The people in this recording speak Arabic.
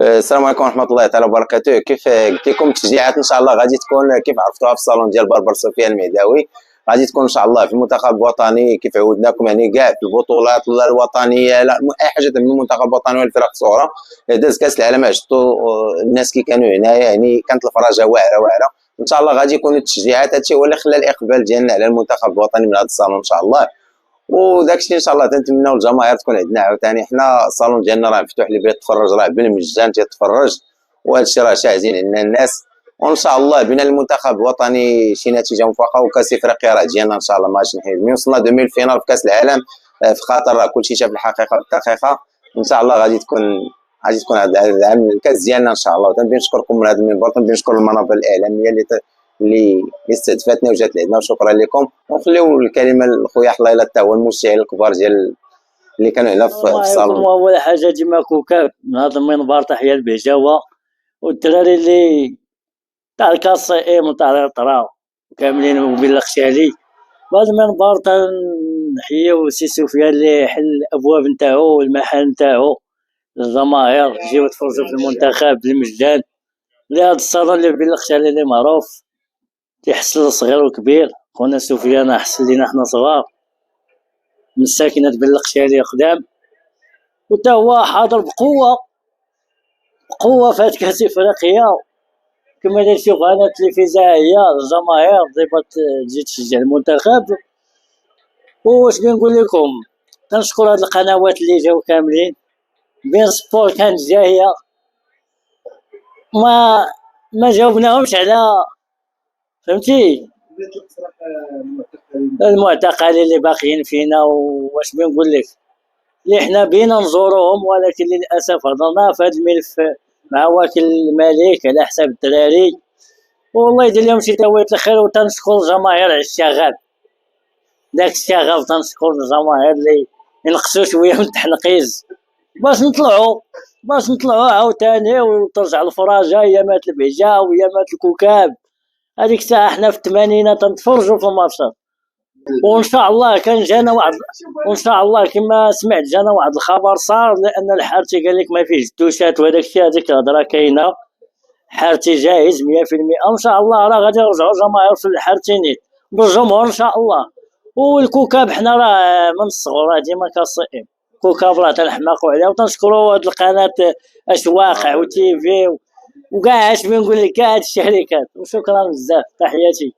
السلام عليكم ورحمة الله تعالى وبركاته. كيف قلت لكم التشجيعات إن شاء الله غادي تكون كيف عرفتوها في الصالون ديال بربر سفيان المهداوي. غادي تكون إن شاء الله في المنتخب الوطني كيف عودناكم، يعني كاع في البطولات لا الوطنية لا أي حاجة من المنتخب الوطني والفرق الصغرى. داز كأس العالم عشتوا الناس كي كانوا هنايا، يعني كانت الفرجة واعرة واعرة. إن شاء الله غادي يكون التشجيعات، هادشي هو اللي خلى الإقبال ديالنا على المنتخب الوطني من هذا الصالون إن شاء الله. وداك الشيء ان شاء الله تنتمناو الجماهير تكون عندنا عاوتاني. حنا الصالون ديالنا راه مفتوح، اللي بغى يتفرج راه بالمجان تيتفرج، وهذا الشيء راه شاهدين عندنا الناس. وان شاء الله بنا المنتخب الوطني شي نتيجه موفقه، وكاس افريقيا راه ديالنا ان شاء الله. ماشي نحيد ملي وصلنا 2000 فينال في كاس العالم في خاطر راه كلشي شاف الحقيقه بالدقيقه. ان شاء الله غادي تكون هذا العام الكاس ديالنا ان شاء الله. وتنبغي نشكركم من هذا المنبر، تنبغي نشكر المنابر الاعلاميه اللي استضافتنا وجات لعندنا، وشكرا لكم. ونخليو الكلمه لخويا حليله حتى هو المشجعين الكبار ديال اللي كانوا هنا في السلام عليكم. الصالون. اول حاجه ديما كوكاب من هذا المنبر، تحيه البهجاوه والدراري اللي تاع الكاس ام وتاع الطرا كاملين وبلا خشالي. بهذا المنبر تنحيو سي سفيان اللي حل الابواب نتاعو والمحل نتاعو للجماهير يجيو يتفرجوا في المنتخب بالمجان. لهذا الصالون اللي بلا خشالي اللي معروف تيحسن للصغير وكبير. خونا سفيان احسن لينا حنا صغار من الساكنه بالقشالي قدام، وتا هو حاضر بقوه في هاد كاس افريقيا. كما تشوف انا التلفزيونيه الجماهير ديما تجي تشجع المنتخب. واش نقول لكم، كنشكر هاد القنوات اللي جاو كاملين. بين سبور كانت جايه ما جاوبناهمش على، فهمتي، المعتقلين اللي باقيين فينا. واش بنقول لك، اللي حنا بينا نزوروهم، ولكن للاسف هضرنا في هذا الملف مع وكيل الملك على حساب الدراري. والله يدير لهم شي تاويل الخير. وتنشكر الجماهير على الشغف، داك الشغف. تنشكر الجماهير اللي ينقصوا شويه من التحنقيز باش نطلعوا عاوتاني وترجع الفراجه. ايامات البهجه وايامات الكوكاب، هذيك الساعه حنا في الثمانينات تنتفرجوا في الماتشات. وان شاء الله كان جانا وان شاء الله كما سمعت جانا واحد الخبر صار، لان الحارتي قال لك ما فيش الدوشات وهذاك الشيء. هذيك الهضره كاينه، حارتي جاهز 100%. ان شاء الله راه غادي يرجعوا جماهير في الحارتينيت بالجمهور ان شاء الله. والكوكاب حنا راه من الصغر راه ديما كصائم كوكاب راه تنحماقوا عليه. وتنشكروا هاد القناه اشواق وتي في وكاع اش بنقول لك كاع هاد الشركات. وشكرا بزاف، تحياتي.